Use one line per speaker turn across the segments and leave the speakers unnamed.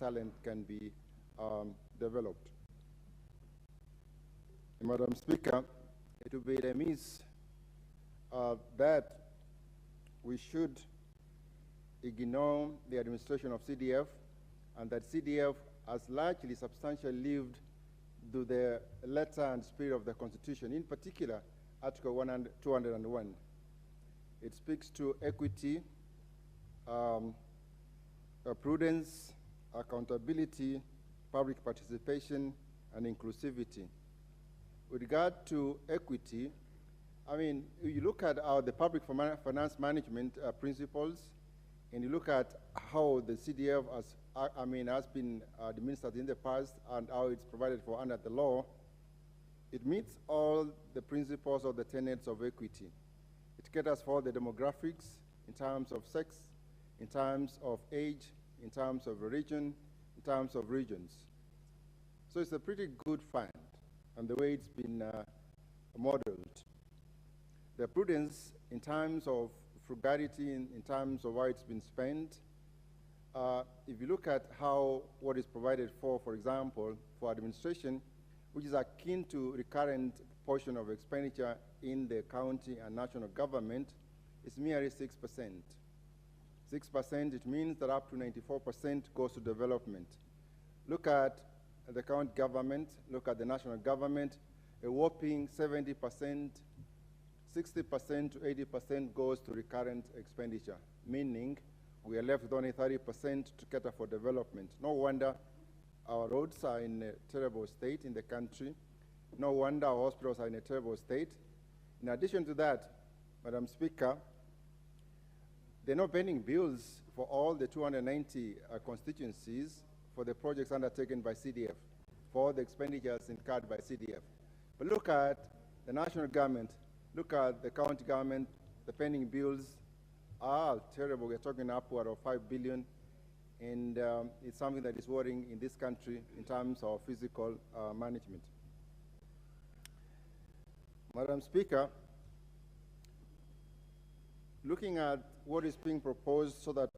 talent can be developed. Madam Speaker, it would be remiss that we should ignore the administration of CDF, and that CDF has largely substantially lived to the letter and spirit of the Constitution, in particular, Article 201. It speaks to equity, prudence, accountability, public participation, and inclusivity. With regard to equity, I mean, you look at the public finance management principles, and you look at how the CDF has been administered in the past and how it's provided for under the law, it meets all the principles of the tenets of equity. It caters for the demographics in terms of sex, in terms of age, in terms of religion, in terms of regions. So it's a pretty good fund, and the way it's been modeled. The prudence in terms of frugality, in terms of how it's been spent. If you look at what is provided for example, for administration, which is akin to recurrent portion of expenditure in the county and national government, is merely 6%. 6%, it means that up to 94% goes to development. Look at the county government, look at the national government, a whopping 70%, 60% to 80% goes to recurrent expenditure, meaning we are left with only 30% to cater for development. No wonder our roads are in a terrible state in the country. No wonder our hospitals are in a terrible state. In addition to that, Madam Speaker, there are no pending bills for all the 290 constituencies for the projects undertaken by CDF, for the expenditures incurred by CDF. But look at the national government, look at the county government, the pending bills are terrible. We're talking upward of 5 billion, and it's something that is worrying in this country in terms of physical management. Madam Speaker, looking at what is being proposed so that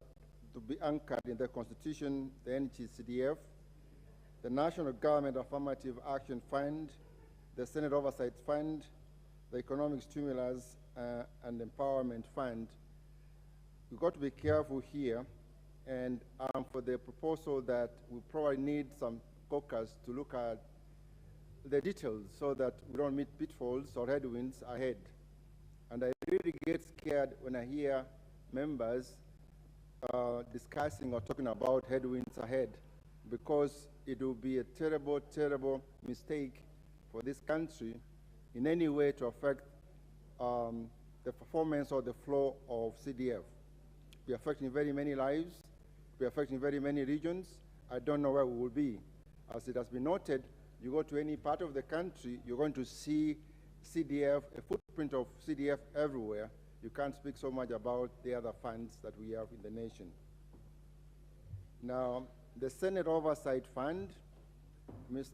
to be anchored in the Constitution, the NGCDF, the National Government Affirmative Action Fund, the Senate Oversight Fund, the Economic Stimulus and Empowerment Fund, we've got to be careful here, and for the proposal that we probably need some caucus to look at the details so that we don't meet pitfalls or headwinds ahead. And I really get scared when I hear members discussing or talking about headwinds ahead, because it will be a terrible, terrible mistake for this country in any way to affect the performance or the flow of CDF. We're affecting very many lives, we're affecting very many regions. I don't know where we will be. As it has been noted, you go to any part of the country, you're going to see CDF, a footprint of CDF everywhere. You can't speak so much about the other funds that we have in the nation. Now, the Senate Oversight Fund,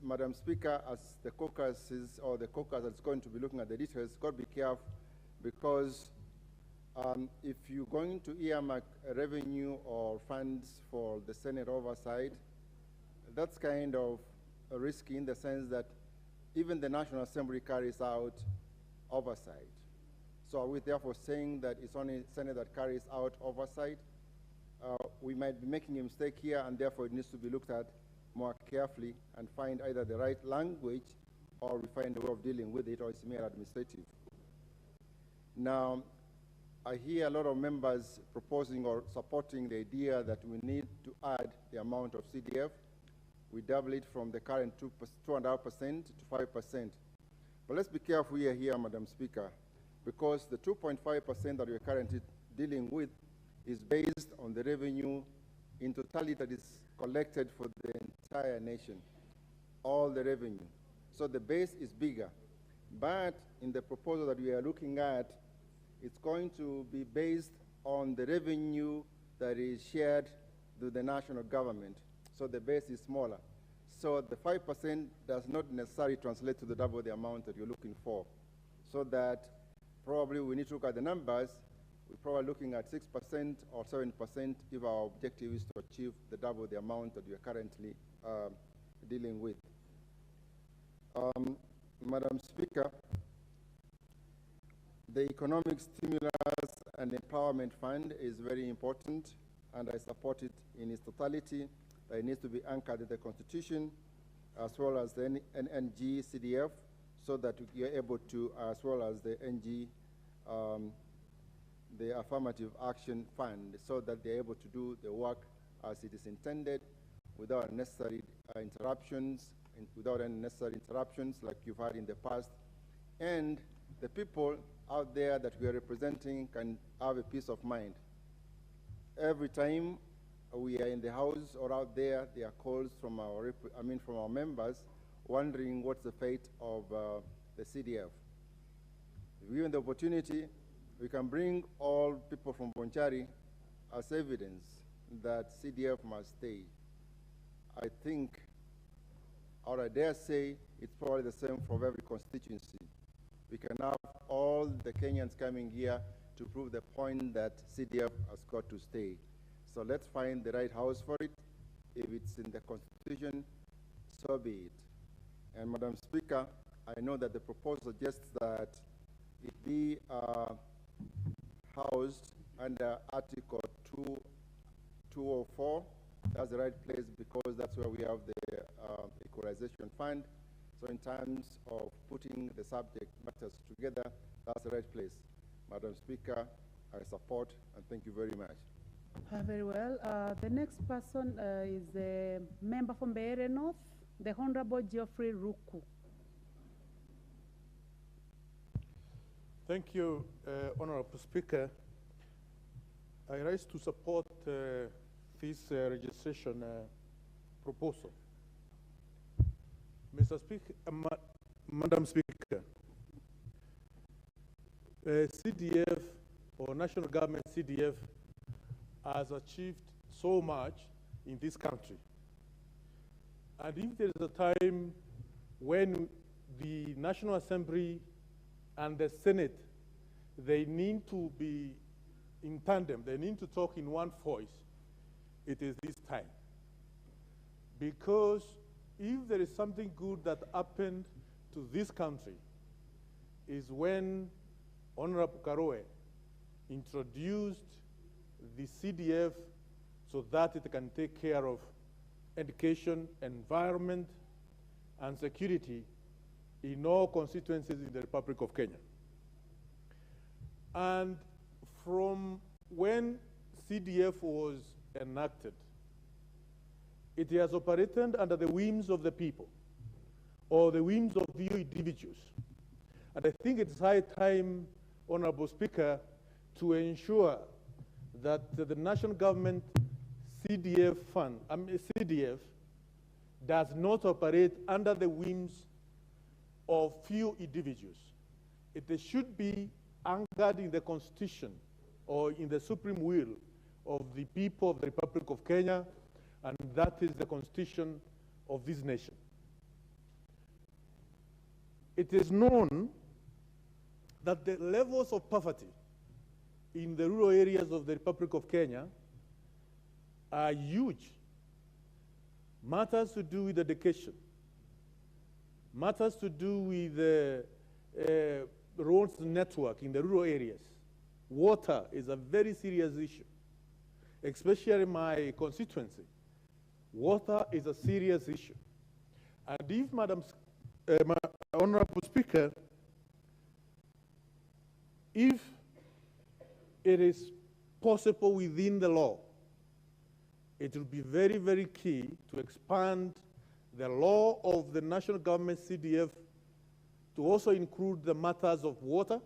Madam Speaker, as the caucus is, or the caucus that's going to be looking at the details, got to be careful, because if you're going to earmark revenue or funds for the Senate Oversight, that's kind of risky in the sense that even the National Assembly carries out oversight. So are we therefore saying that it's only Senate that carries out oversight? We might be making a mistake here, and therefore it needs to be looked at more carefully and find either the right language, or we find a way of dealing with it, or it's mere administrative. Now, I hear a lot of members proposing or supporting the idea that we need to add the amount of CDF. We double it from the current 2.5% to 5%. But let's be careful here, Madam Speaker, because the 2.5% that we're currently dealing with is based on the revenue in totality that is collected for the entire nation, all the revenue. So the base is bigger. But in the proposal that we are looking at, it's going to be based on the revenue that is shared to the national government. So the base is smaller. So the 5% does not necessarily translate to the double the amount that you're looking for. So that probably we need to look at the numbers we're probably looking at 6% or 7% if our objective is to achieve the double the amount that we are currently dealing with. Madam Speaker, the Economic Stimulus and Empowerment Fund is very important, and I support it in its totality. It needs to be anchored in the Constitution, as well as the NG CDF, so that we are able to, as well as the NG, the Affirmative Action Fund, so that they're able to do the work as it is intended without unnecessary interruptions, like you've had in the past. And the people out there that we are representing can have a peace of mind. Every time we are in the House or out there, there are calls from our members wondering what's the fate of the CDF. If given the opportunity, we can bring all people from Bonchari as evidence that CDF must stay. I think, or I dare say, it's probably the same for every constituency. We can have all the Kenyans coming here to prove the point that CDF has got to stay. So let's find the right house for it. If it's in the Constitution, so be it. And Madam Speaker, I know that the proposal suggests that it be housed under Article 204. That's the right place because that's where we have the equalization fund. So in terms of putting the subject matters together, that's the right place. Madam Speaker, I support and thank you very much.
Very well. The next person is the member from Mbeere North, the Honorable Geoffrey Ruku.
Thank you, Honorable Speaker. I rise to support this registration proposal. Mr. Speaker, Madam Speaker, CDF or National Government CDF has achieved so much in this country. And if there is a time when the National Assembly and the Senate, they need to be in tandem, they need to talk in one voice, it is this time. Because if there is something good that happened to this country, is when Honorable Karoe introduced the CDF so that it can take care of education, environment, and security in all constituencies in the Republic of Kenya. And from when CDF was enacted, it has operated under the whims of the people or the whims of the individuals. And I think it's high time, Honorable Speaker, to ensure that the national government CDF fund, CDF, does not operate under the whims of few individuals. It should be anchored in the Constitution or in the supreme will of the people of the Republic of Kenya, and that is the Constitution of this nation. It is known that the levels of poverty in the rural areas of the Republic of Kenya are huge. Matters to do with education, matters to do with the roads network in the rural areas. Water is a very serious issue, especially in my constituency. Water is a serious issue. And if, Honorable Speaker, if it is possible within the law, it will be very, very key to expand the law of the national government CDF to also include the matters of water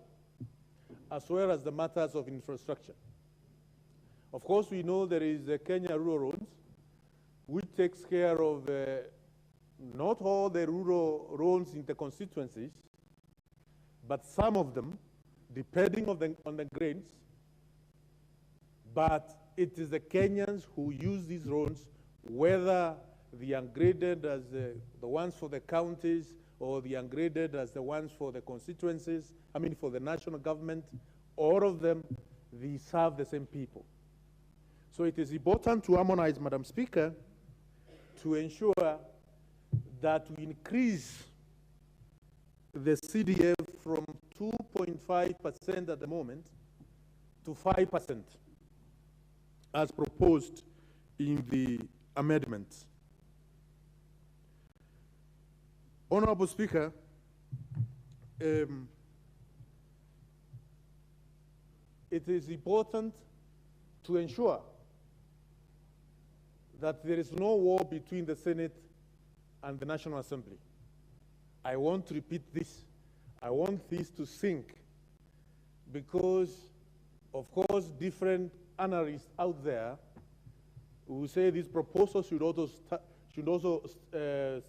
as well as the matters of infrastructure. Of course, we know there is the Kenya Rural Roads, which takes care of not all the rural roads in the constituencies, but some of them, depending on the grades. But it is the Kenyans who use these roads, whether they are graded as the ones for the counties or they are graded as the ones for the constituencies, for the national government. All of them they serve the same people. So it is important to harmonize, Madam Speaker, to ensure that we increase the CDF from 2.5% at the moment to 5% as proposed in the amendments. Honorable Speaker, it is important to ensure that there is no war between the Senate and the National Assembly. I want to repeat this. I want this to sink because, of course, different analysts out there who say this proposal should also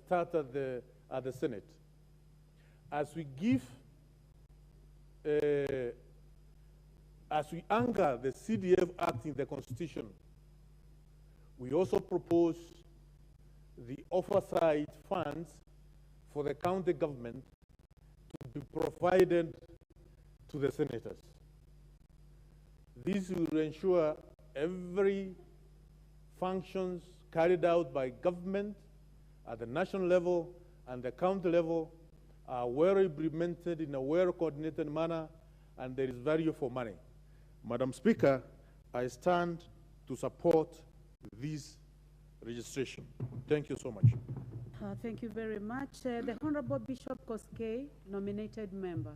start at the Senate. As we give, as we anchor the CDF Act in the Constitution, we also propose the oversight funds for the county government to be provided to the senators. This will ensure every functions carried out by government at the national level and the county level are well implemented in a well-coordinated manner, and there is value for money. Madam Speaker, I stand to support this registration. Thank you so much.
Thank you very much. The Honorable Bishop Koskei, nominated member.